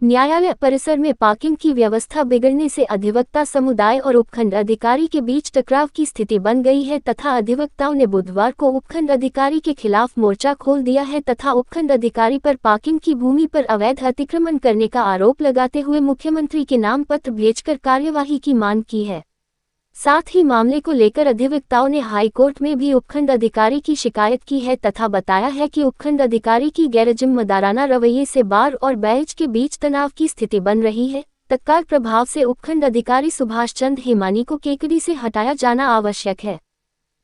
न्यायालय परिसर में पार्किंग की व्यवस्था बिगड़ने से अधिवक्ता समुदाय और उपखंड अधिकारी के बीच टकराव की स्थिति बन गई है तथा अधिवक्ताओं ने बुधवार को उपखंड अधिकारी के खिलाफ मोर्चा खोल दिया है तथा उपखंड अधिकारी पर पार्किंग की भूमि पर अवैध अतिक्रमण करने का आरोप लगाते हुए मुख्यमंत्री के नाम पत्र भेजकर कार्यवाही की मांग की है। साथ ही मामले को लेकर अधिवक्ताओं ने हाईकोर्ट में भी उपखंड अधिकारी की शिकायत की है तथा बताया है कि उपखंड अधिकारी की गैरजिम्मेदाराना रवैये से बार और बैच के बीच तनाव की स्थिति बन रही है। तत्काल प्रभाव से उपखंड अधिकारी सुभाष चंद्र हेमानी को केकड़ी से हटाया जाना आवश्यक है।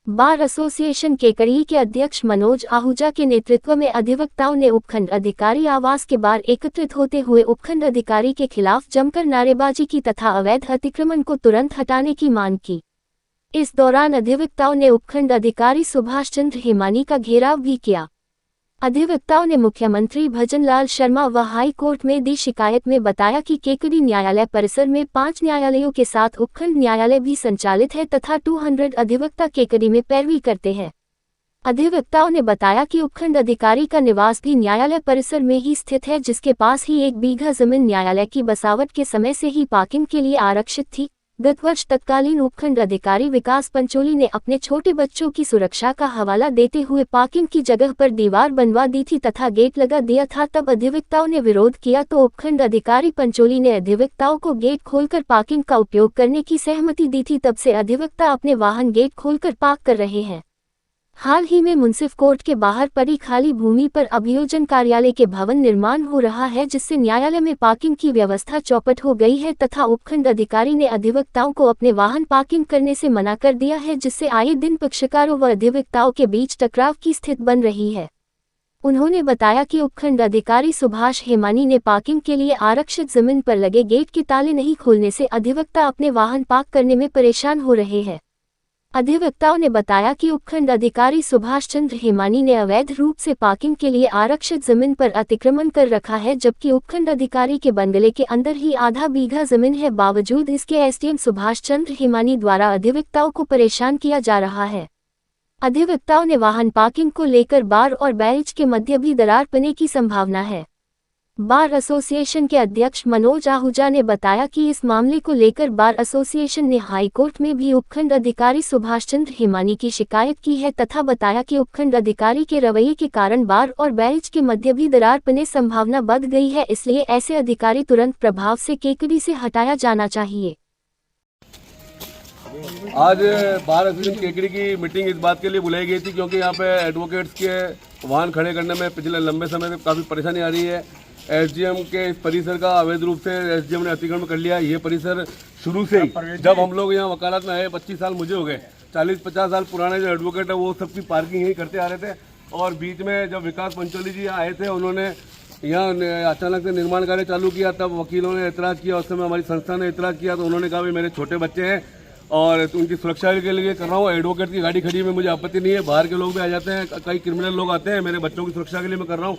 बार एसोसिएशन केकड़ी के अध्यक्ष मनोज आहूजा के नेतृत्व में अधिवक्ताओं ने उपखंड अधिकारी आवास के बाहर एकत्रित होते हुए उपखंड अधिकारी के खिलाफ जमकर नारेबाजी की तथा अवैध अतिक्रमण को तुरंत हटाने की मांग की। इस दौरान अधिवक्ताओं ने उपखंड अधिकारी सुभाष चंद्र हेमानी का घेराव भी किया। अधिवक्ताओं ने मुख्यमंत्री भजनलाल शर्मा व हाई कोर्ट में दी शिकायत में बताया कि केकड़ी न्यायालय परिसर में 5 न्यायालयों के साथ उपखंड न्यायालय भी संचालित है तथा 200 अधिवक्ता केकड़ी में पैरवी करते हैं। अधिवक्ताओं ने बताया कि उपखंड अधिकारी का निवास भी न्यायालय परिसर में ही स्थित है, जिसके पास ही 1 बीघा जमीन न्यायालय की बसावट के समय से ही पार्किंग के लिए आरक्षित थी। गत वर्ष तत्कालीन उपखंड अधिकारी विकास पंचोली ने अपने छोटे बच्चों की सुरक्षा का हवाला देते हुए पार्किंग की जगह पर दीवार बनवा दी थी तथा गेट लगा दिया था। तब अधिवक्ताओं ने विरोध किया तो उपखंड अधिकारी पंचोली ने अधिवक्ताओं को गेट खोलकर पार्किंग का उपयोग करने की सहमति दी थी। तब से अधिवक्ता अपने वाहन गेट खोलकर पार्क कर रहे हैं। हाल ही में मुंसिफ कोर्ट के बाहर पड़ी खाली भूमि पर अभियोजन कार्यालय के भवन निर्माण हो रहा है, जिससे न्यायालय में पार्किंग की व्यवस्था चौपट हो गई है तथा उपखंड अधिकारी ने अधिवक्ताओं को अपने वाहन पार्किंग करने से मना कर दिया है, जिससे आए दिन पक्षकारों व अधिवक्ताओं के बीच टकराव की स्थिति बन रही है। उन्होंने बताया कि उपखंड अधिकारी सुभाष हेमानी ने पार्किंग के लिए आरक्षित जमीन पर लगे गेट के ताले नहीं खोलने से अधिवक्ता अपने वाहन पार्क करने में परेशान हो रहे हैं। अधिवक्ताओं ने बताया कि उपखंड अधिकारी सुभाष चंद्र हेमानी ने अवैध रूप से पार्किंग के लिए आरक्षित जमीन पर अतिक्रमण कर रखा है, जबकि उपखंड अधिकारी के बंगले के अंदर ही आधा बीघा जमीन है। बावजूद इसके एसडीएम सुभाष चंद्र हेमानी द्वारा अधिवक्ताओं को परेशान किया जा रहा है। अधिवक्ताओं ने वाहन पार्किंग को लेकर बार और बैच के मध्य भी दरार पड़ने की संभावना है। बार एसोसिएशन के अध्यक्ष मनोज आहूजा ने बताया कि इस मामले को लेकर बार एसोसिएशन ने हाईकोर्ट में भी उपखंड अधिकारी सुभाष चंद्र हेमानी की शिकायत की है तथा बताया कि उपखंड अधिकारी के रवैये के कारण बार और बैच के मध्य भी दरार पड़ने संभावना बढ़ गई है, इसलिए ऐसे अधिकारी तुरंत प्रभाव से केकड़ी से हटाया जाना चाहिए। आज बार एसोसिएशन केकड़ी की मीटिंग इस बात के लिए बुलाई गई थी क्योंकि यहाँ पे एडवोकेट्स के वाहन खड़े करने में पिछले लंबे समय से काफ़ी परेशानी आ रही है। एसडीएम के इस परिसर का अवैध रूप से एसडीएम ने अतिक्रमण कर लिया। ये परिसर शुरू से ही जब हम लोग यहाँ वकालत में आए 25 साल मुझे हो गए, 40-50 साल पुराने जो एडवोकेट है वो सबकी पार्किंग यही करते आ रहे थे। और बीच में जब विकास पंचोली जी आए थे, उन्होंने यहाँ अचानक से निर्माण कार्य चालू किया, तब वकीलों ने एतराज़ किया। उस समय हमारी संस्था ने एतराज़ किया तो उन्होंने कहा भाई मेरे छोटे बच्चे हैं और उनकी सुरक्षा के लिए कर रहा हूँ। एडवोकेट की गाड़ी खड़ी में मुझे आपत्ति नहीं है, बाहर के लोग भी आ जाते हैं, कई क्रिमिनल लोग आते हैं, मेरे बच्चों की सुरक्षा के लिए मैं कर रहा हूँ।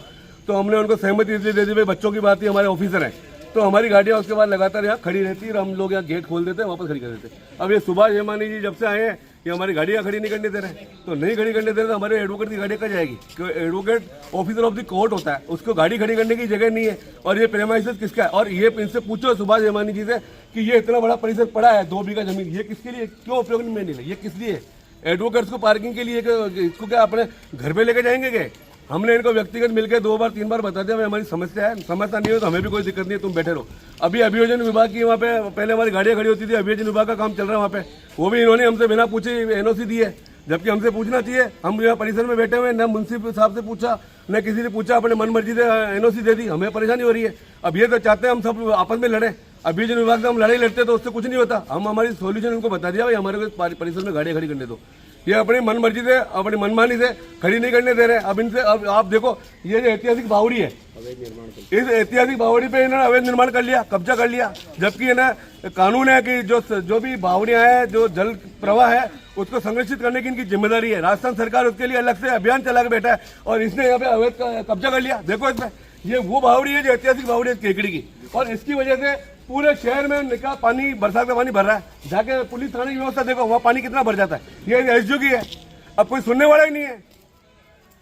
तो हमने उनको सहमति इसलिए दे दी भाई बच्चों की बात ही, हमारे ऑफिसर हैं तो हमारी गाड़ियाँ उसके बाद लगातार यहाँ खड़ी रहती है और हम लोग यहाँ गेट खोल देते हैं, वापस खड़ी कर देते हैं। अब ये सुभाष हेमानी जी जब से आए हैं ये हमारी गाड़ियाँ खड़ी नहीं करने दे रहे, तो नहीं खड़ी करने दे रहे तो हमारे एडवोकेट की गाड़ी कहाँ जाएगी? क्योंकि advocate officer of the court होता है, उसको गाड़ी खड़ी करने की जगह नहीं है। और ये प्रेमाइसेस किसका है? और ये इनसे पूछो सुभाष हेमानी जी से कि ये इतना बड़ा परिसर पड़ा है 2 बीघा जमीन, ये किसके लिए, क्यों उपयोग में नहीं है? ये किस लिए? एडवोकेट्स को पार्किंग के लिए, इसको क्या अपने घर पे लेके जाएंगे क्या? हमने इनको व्यक्तिगत मिलकर 2 बार 3 बार बता दिया हमारी समस्या है, समझता नहीं हो तो हमें भी कोई दिक्कत नहीं है, तुम बैठे रहो। अभी अभियोजन विभाग की वहाँ पे पहले हमारी गाड़ियाँ खड़ी होती थी, अभियोजन विभाग का काम चल रहा है वहाँ पे, वो भी इन्होंने हमसे बिना पूछे एनओसी दी है, जबकि हमसे पूछना चाहिए। हम यहाँ परिसर में बैठे हुए, न मुंसिफ साहब से पूछा न किसी से पूछा, अपने मन मर्जी से एनओसी दे दी, हमें परेशानी हो रही है। अब ये तो चाहते हैं हम सब आपस में लड़े, अभियोजन विभाग से हम लड़ाई लड़ते तो उससे कुछ नहीं होता। हम हमारी सोल्यूशन उनको बता दिया भाई हमारे को परिसर में गाड़ियाँ खड़ी करने दो, ये अपनी मन मर्जी से अपनी मनमानी से खड़ी नहीं करने दे रहे। अब इनसे अब आप देखो ये जो ऐतिहासिक बावड़ी है, इस ऐतिहासिक बावड़ी पे इन्होंने अवैध निर्माण कर लिया, कब्जा कर लिया, जबकि ना कानून है कि जो भी बावड़ियां हैं, जो जल प्रवाह है उसको संरक्षित करने की इनकी जिम्मेदारी है। राजस्थान सरकार उसके लिए अलग से अभियान चला के बैठा है और इसने यहाँ पे अवैध कब्जा कर लिया। देखो इसमें ये वो बावड़ी है जो ऐतिहासिक बावड़ी है केकड़ी की, और इसकी वजह से पूरे शहर में निकाह पानी, बरसात का पानी भर रहा है। जाके पुलिस थाने की व्यवस्था देखो, वहाँ पानी कितना भर जाता है। ये एसडीओ की है, अब कोई सुनने वाला ही नहीं है।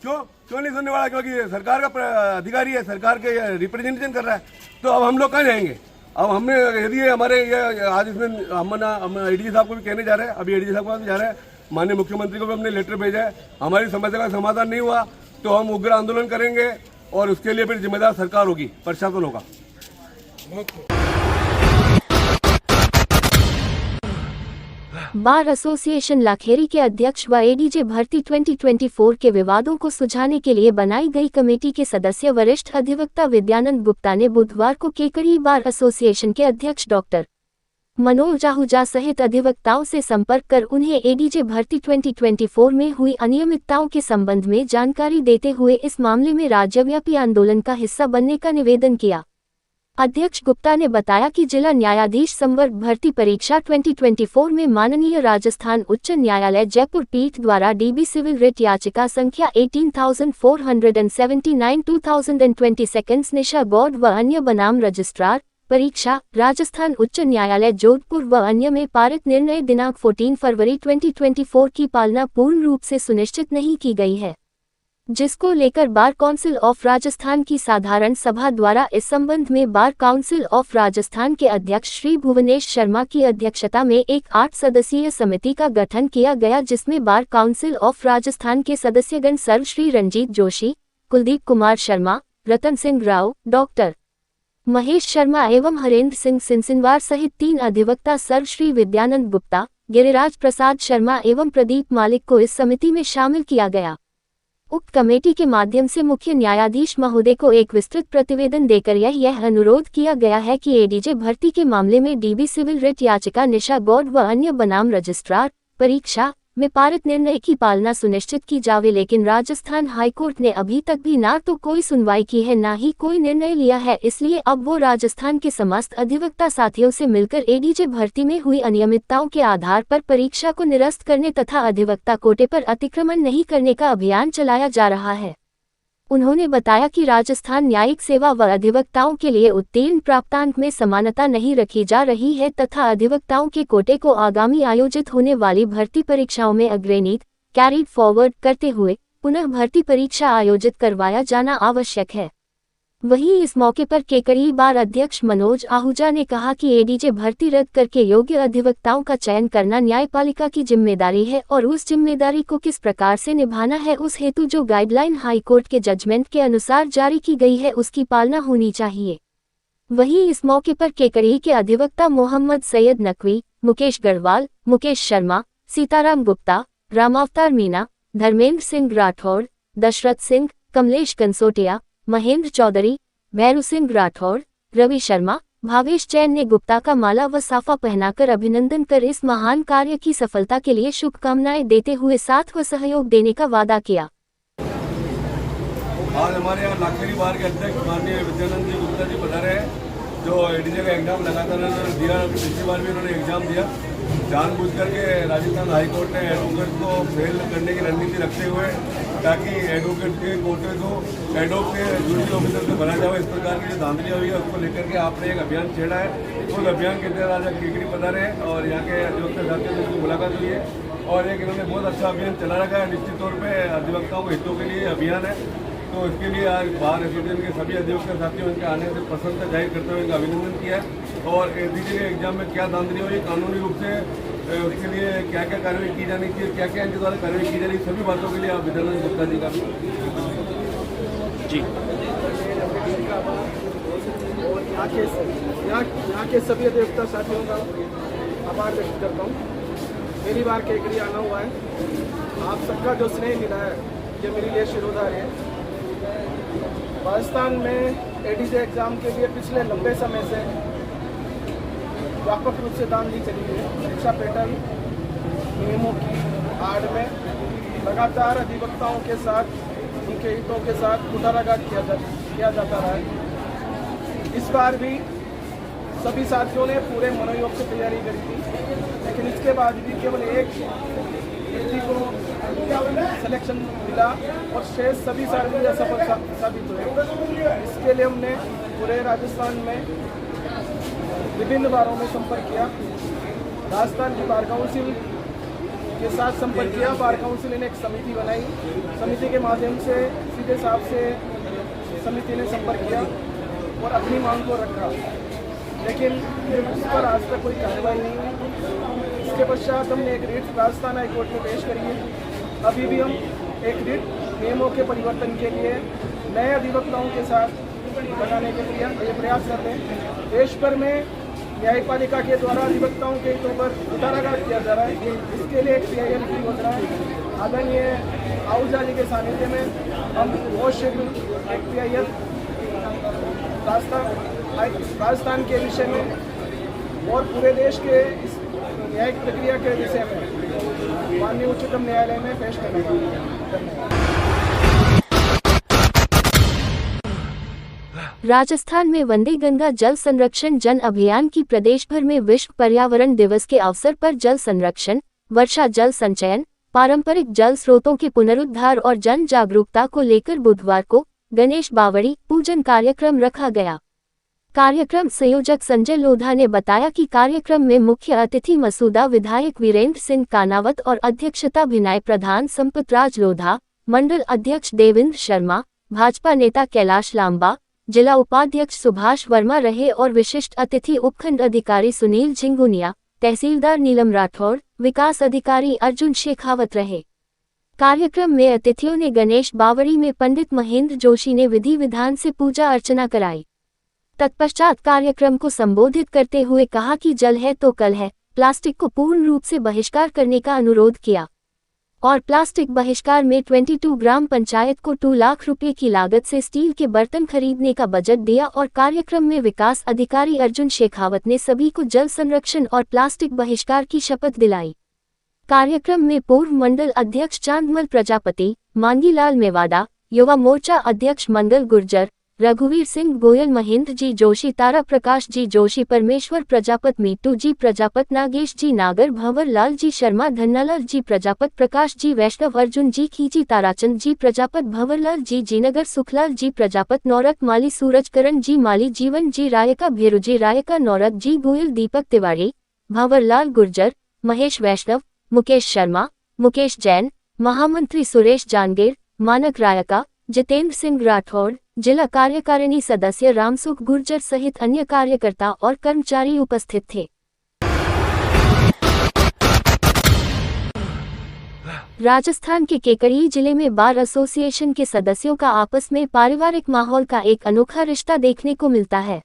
क्यों? क्यों नहीं सुनने वाला? क्योंकि सरकार का अधिकारी है, सरकार के रिप्रेजेंटेशन कर रहा है। तो अब हम लोग कहाँ जाएंगे? अब हमने यदि हमारे ये आज इसमें हम एडीजी साहब को भी कहने जा रहे हैं, अभी एडीजी साहब को जा रहे हैं, माननीय मुख्यमंत्री को भी हमने लेटर भेजा है। हमारी समस्या का समाधान नहीं हुआ तो हम उग्र आंदोलन करेंगे और उसके लिए फिर जिम्मेदार सरकार होगी, प्रशासन होगा। बार एसोसिएशन लाखेरी के अध्यक्ष व एडीजे भर्ती 2024 के विवादों को सुलझाने के लिए बनाई गई कमेटी के सदस्य वरिष्ठ अधिवक्ता विद्यानंद गुप्ता ने बुधवार को केकड़ी बार एसोसिएशन के अध्यक्ष डॉक्टर मनोज आहूजा सहित अधिवक्ताओं से संपर्क कर उन्हें एडीजे भर्ती 2024 में हुई अनियमितताओं के संबंध में जानकारी देते हुए इस मामले में राज्यव्यापी आंदोलन का हिस्सा बनने का निवेदन किया। अध्यक्ष गुप्ता ने बताया कि जिला न्यायाधीश संवर्ग भर्ती परीक्षा 2024 में माननीय राजस्थान उच्च न्यायालय जयपुर पीठ द्वारा डीबी सिविल रिट याचिका संख्या 18,479/2022 निशा गौड़ व अन्य बनाम रजिस्ट्रार परीक्षा राजस्थान उच्च न्यायालय जोधपुर व अन्य में पारित निर्णय दिनांक 14 फरवरी 2024 की पालना पूर्ण रूप से सुनिश्चित नहीं की गई है, जिसको लेकर बार काउंसिल ऑफ राजस्थान की साधारण सभा द्वारा इस संबंध में बार काउंसिल ऑफ राजस्थान के अध्यक्ष श्री भुवनेश शर्मा की अध्यक्षता में एक 8 सदस्यीय समिति का गठन किया गया, जिसमें बार काउंसिल ऑफ राजस्थान के सदस्यगण सर्व श्री रंजीत जोशी, कुलदीप कुमार शर्मा, रतन सिंह राव, डॉक्टर महेश शर्मा एवं हरेंद्र सिंह सिंसिनवार सहित 3 अधिवक्ता सर्व श्री विद्यानंद गुप्ता, गिरिराज प्रसाद शर्मा एवं प्रदीप मालिक को इस समिति में शामिल किया गया। उक्त कमेटी के माध्यम से मुख्य न्यायाधीश महोदय को एक विस्तृत प्रतिवेदन देकर यह अनुरोध किया गया है कि एडीजे भर्ती के मामले में डीबी सिविल रिट याचिका निशा गौड़ व अन्य बनाम रजिस्ट्रार परीक्षा में पारित निर्णय की पालना सुनिश्चित की जावे, लेकिन राजस्थान हाईकोर्ट ने अभी तक भी ना तो कोई सुनवाई की है ना ही कोई निर्णय लिया है। इसलिए अब वो राजस्थान के समस्त अधिवक्ता साथियों से मिलकर एडीजे भर्ती में हुई अनियमितताओं के आधार पर परीक्षा को निरस्त करने तथा अधिवक्ता कोटे पर अतिक्रमण नहीं करने का अभियान चलाया जा रहा है। उन्होंने बताया कि राजस्थान न्यायिक सेवा व अधिवक्ताओं के लिए उत्तीर्ण प्राप्तांक में समानता नहीं रखी जा रही है तथा अधिवक्ताओं के कोटे को आगामी आयोजित होने वाली भर्ती परीक्षाओं में अग्रणी कैरीड फॉरवर्ड करते हुए पुनः भर्ती परीक्षा आयोजित करवाया जाना आवश्यक है। वहीं इस मौके पर केकड़ी बार अध्यक्ष मनोज आहूजा ने कहा कि एडीजे भर्ती रद्द करके योग्य अधिवक्ताओं का चयन करना न्यायपालिका की जिम्मेदारी है और उस जिम्मेदारी को किस प्रकार से निभाना है उस हेतु जो गाइडलाइन हाईकोर्ट के जजमेंट के अनुसार जारी की गई है उसकी पालना होनी चाहिए। वहीं इस मौके पर केकड़ी के अधिवक्ता मोहम्मद सैयद नकवी, मुकेश गढ़वाल, मुकेश शर्मा, सीताराम गुप्ता, रामावतार मीना, धर्मेंद्र सिंह राठौड़, दशरथ सिंह, कमलेश कंसोटिया, महेंद्र चौधरी, भैरू सिंह राठौड़, रवि शर्मा, भावेश जैन ने गुप्ता का माला व साफा पहनाकर अभिनंदन कर इस महान कार्य की सफलता के लिए शुभकामनाएं देते हुए साथ व सहयोग देने का वादा किया। आज हमारे यहाँ लाखेरी बार के अध्यक्ष माननीय विद्यानंद जी गुप्ता जी पधारे हैं, जो एडीजे का एग्जाम लगातार उन्होंने दिया। पिछली बार भी उन्होंने एग्जाम दिया। जानबूझ करके राजस्थान हाईकोर्ट ने एडवोकेट को फेल करने की रणनीति रखते हुए ताकि एडवोकेट के कोटे को एडवोकेट के जुडिशल ऑफिसर से भरा जाए, इस प्रकार की जो धांधलियाँ हुई है उसको लेकर के आपने एक अभियान छेड़ा है। उस अभियान के तहत आज केकड़ी पधारे हैं और यहाँ के अधिवक्ता साथियों से उनकी मुलाकात हुई है और एक इन्होंने बहुत अच्छा अभियान चला रखा है। निश्चित तौर पर अधिवक्ताओं के हितों के लिए अभियान है, तो इसके लिए आज बार एसोसिएशन के सभी अधिवक्ता साथियों इनके आने से प्रसन्नता जाहिर करते हुए इनका अभिनंदन किया और एडीजे के एग्जाम में क्या धांधली हुई, कानूनी रूप से उसके लिए क्या क्या कार्रवाई की जानी चाहिए, क्या क्या इनके द्वारा कार्रवाई की जा रही, सभी बातों के लिए आप विद्यानंद गुप्ता जी का जी यहाँ के सभी अधिवक्ता साथियों का आभार व्यक्त करता हूँ। पहली बार केकड़ी आना हुआ है, आप सबका जो स्नेह मिला है ये मेरे लिए शिरोधार्य है। राजस्थान में एडीजे एग्जाम के लिए पिछले लंबे समय से व्यापक रूप से दांधली चली है। परीक्षा पैटर्न नियमों की आड़ में लगातार अधिवक्ताओं के साथ उनके हितों के साथ कुठाराघात किया जाता रहा है। इस बार भी सभी साथियों ने पूरे मनोयोग से तैयारी करी थी, लेकिन इसके बाद भी केवल एक व्यक्ति को सिलेक्शन मिला और शेष सभी साथी असफल साबित हुए। इसके लिए हमने पूरे राजस्थान में विभिन्न बारों में संपर्क किया। राजस्थान की बार काउंसिल के साथ संपर्क किया। बार काउंसिल ने एक समिति बनाई। समिति के माध्यम से के हिसाब से समिति ने संपर्क किया और अपनी मांग को रखा, लेकिन उस पर आज तक कोई कार्रवाई नहीं हुई। इसके पश्चात हमने एक रिट राजस्थान हाई कोर्ट में पेश करी है। अभी भी हम एक रिट नियमों के परिवर्तन के लिए नए अधिवक्ताओं के साथ लगाने के लिए ये प्रयास कर रहे हैं। देश भर में न्यायपालिका के द्वारा अधिवक्ताओं के हितों पर कुठाराघात किया जा रहा है। इसके लिए एक PIL की योजना है। आदरणीय आहूजा जी के सानिध्य में हम बहुत शीघ्र एक PIL राजस्थान के विषय में और पूरे देश के इस न्यायिक प्रक्रिया के विषय में माननीय उच्चतम न्यायालय में पेश करने का। राजस्थान में वंदे गंगा जल संरक्षण जन अभियान की प्रदेश भर में विश्व पर्यावरण दिवस के अवसर पर जल संरक्षण, वर्षा जल संचयन, पारंपरिक जल स्रोतों के पुनरुद्धार और जन जागरूकता को लेकर बुधवार को गणेश बावड़ी पूजन कार्यक्रम रखा गया। कार्यक्रम संयोजक संजय लोधा ने बताया कि कार्यक्रम में मुख्य अतिथि मसूदा विधायक वीरेंद्र सिंह कानावत और अध्यक्षता भिनाय प्रधान संपतराज लोधा, मंडल अध्यक्ष देवेंद्र शर्मा, भाजपा नेता कैलाश लांबा, जिला उपाध्यक्ष सुभाष वर्मा रहे और विशिष्ट अतिथि उपखंड अधिकारी सुनील झिंगुनिया, तहसीलदार नीलम राठौड़, विकास अधिकारी अर्जुन शेखावत रहे। कार्यक्रम में अतिथियों ने गणेश बावड़ी में पंडित महेंद्र जोशी ने विधि विधान से पूजा अर्चना कराई। तत्पश्चात कार्यक्रम को संबोधित करते हुए कहा कि जल है तो कल है, प्लास्टिक को पूर्ण रूप से बहिष्कार करने का अनुरोध किया और प्लास्टिक बहिष्कार में 22 ग्राम पंचायत को 2 लाख रुपए की लागत से स्टील के बर्तन खरीदने का बजट दिया और कार्यक्रम में विकास अधिकारी अर्जुन शेखावत ने सभी को जल संरक्षण और प्लास्टिक बहिष्कार की शपथ दिलाई। कार्यक्रम में पूर्व मंडल अध्यक्ष चांदमल प्रजापति, मांगीलाल मेवाड़ा, युवा मोर्चा अध्यक्ष मंगल गुर्जर, रघुवीर सिंह गोयल, महेंद्र जी जोशी, तारा प्रकाश जी जोशी, परमेश्वर प्रजापत, मीटू जी प्रजापत, नागेश जी नागर, भंवर लाल जी शर्मा, धन्नालाल जी प्रजापत, प्रकाश जी वैष्णव, अर्जुन जी खींची, ताराचंद जी प्रजापत, भंवरलाल जी जीनगर, सुखलाल जी प्रजापत, नौरक माली, सूरजकरण जी माली, जीवन जी रायका, भेरू जी रायका, नौरक जी गोयल, दीपक तिवारी, भंवरलाल गुर्जर, महेश वैष्णव, मुकेश शर्मा, मुकेश जैन, महामंत्री सुरेश जानगेर, मानक रायका, जितेंद्र सिंह राठौड़, जिला कार्यकारिणी सदस्य रामसुख गुर्जर सहित अन्य कार्यकर्ता और कर्मचारी उपस्थित थे। राजस्थान के केकड़ी जिले में बार एसोसिएशन के सदस्यों का आपस में पारिवारिक माहौल का एक अनोखा रिश्ता देखने को मिलता है।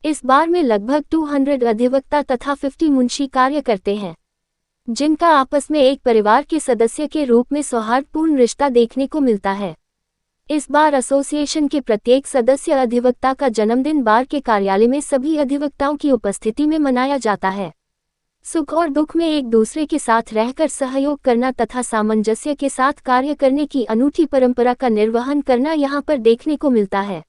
इस बार में लगभग 200 अधिवक्ता तथा 50 मुंशी कार्य करते हैं, जिनका आपस में एक परिवार के सदस्य के रूप में सौहार्दपूर्ण रिश्ता देखने को मिलता है। इस बार एसोसिएशन के प्रत्येक सदस्य अधिवक्ता का जन्मदिन बार के कार्यालय में सभी अधिवक्ताओं की उपस्थिति में मनाया जाता है। सुख और दुख में एक दूसरे के साथ रहकर सहयोग करना तथा सामंजस्य के साथ कार्य करने की अनूठी परंपरा का निर्वहन करना यहाँ पर देखने को मिलता है।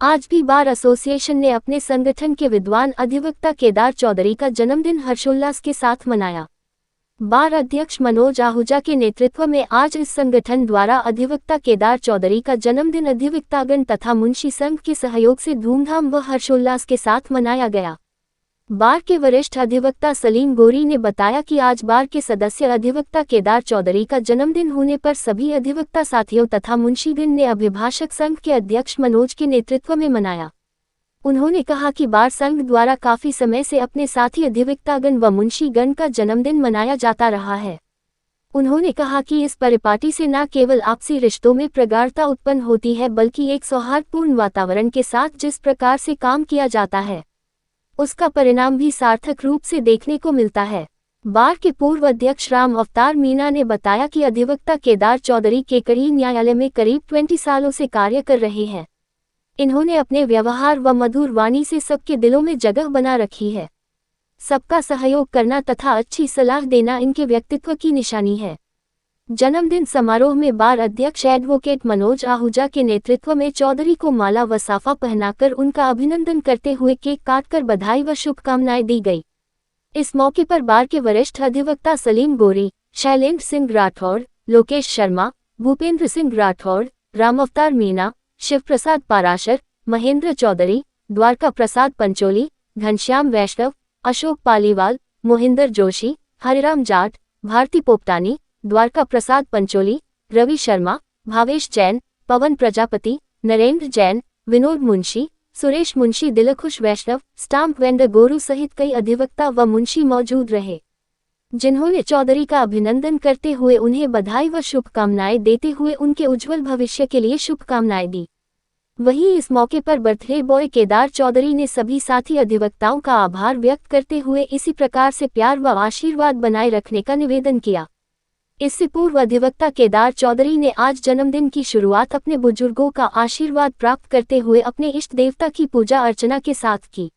आज भी बार एसोसिएशन ने अपने संगठन के विद्वान अधिवक्ता केदार चौधरी का जन्मदिन हर्षोल्लास के साथ मनाया। बार अध्यक्ष मनोज आहूजा के नेतृत्व में आज इस संगठन द्वारा अधिवक्ता केदार चौधरी का जन्मदिन अधिवक्तागण तथा मुंशी संघ के सहयोग से धूमधाम व हर्षोल्लास के साथ मनाया गया। बार के वरिष्ठ अधिवक्ता सलीम गोरी ने बताया कि आज बार के सदस्य अधिवक्ता केदार चौधरी का जन्मदिन होने पर सभी अधिवक्ता साथियों तथा मुंशीगण ने अभिभाषक संघ के अध्यक्ष मनोज के नेतृत्व में मनाया। उन्होंने कहा कि बार संघ द्वारा काफी समय से अपने साथी अधिवक्तागण व मुंशीगण का जन्मदिन मनाया जाता रहा है। उन्होंने कहा कि इस परिपाटी से न केवल आपसी रिश्तों में प्रगाढ़ता उत्पन्न होती है बल्कि एक सौहार्दपूर्ण वातावरण के साथ जिस प्रकार से काम किया जाता है उसका परिणाम भी सार्थक रूप से देखने को मिलता है। बार के पूर्व अध्यक्ष राम अवतार मीणा ने बताया कि अधिवक्ता केदार चौधरी केकड़ी न्यायालय में करीब 20 सालों से कार्य कर रहे हैं। इन्होंने अपने व्यवहार व मधुर वाणी से सबके दिलों में जगह बना रखी है। सबका सहयोग करना तथा अच्छी सलाह देना इनके व्यक्तित्व की निशानी है। जन्मदिन समारोह में बार अध्यक्ष एडवोकेट मनोज आहूजा के नेतृत्व में चौधरी को माला व साफा पहनाकर उनका अभिनंदन करते हुए केक काटकर बधाई व शुभकामनाएं दी गई। इस मौके पर बार के वरिष्ठ अधिवक्ता सलीम गोरी, शैलेंद्र सिंह राठौड़, लोकेश शर्मा, भूपेंद्र सिंह राठौड़, राम अवतार मीणा, शिव प्रसाद पाराशर, महेंद्र चौधरी, द्वारका प्रसाद पंचोली, घनश्याम वैष्णव, अशोक पालीवाल, मोहिंदर जोशी, हरिराम जाट, भारती पोपटानी, द्वारका प्रसाद पंचोली, रवि शर्मा, भावेश जैन, पवन प्रजापति, नरेंद्र जैन, विनोद मुंशी, सुरेश मुंशी, दिलखुश वैष्णव, स्टाम्प वेंडर गोरू सहित कई अधिवक्ता व मुंशी मौजूद रहे, जिन्होंने चौधरी का अभिनंदन करते हुए उन्हें बधाई व शुभकामनाएं देते हुए उनके उज्जवल भविष्य के लिए शुभकामनाएं दी। वहीं इस मौके पर बर्थडे बॉय केदार चौधरी ने सभी साथी अधिवक्ताओं का आभार व्यक्त करते हुए इसी प्रकार से प्यार व आशीर्वाद बनाए रखने का निवेदन किया। इससे पूर्व अधिवक्ता केदार चौधरी ने आज जन्मदिन की शुरुआत अपने बुजुर्गों का आशीर्वाद प्राप्त करते हुए अपने इष्ट देवता की पूजा अर्चना के साथ की।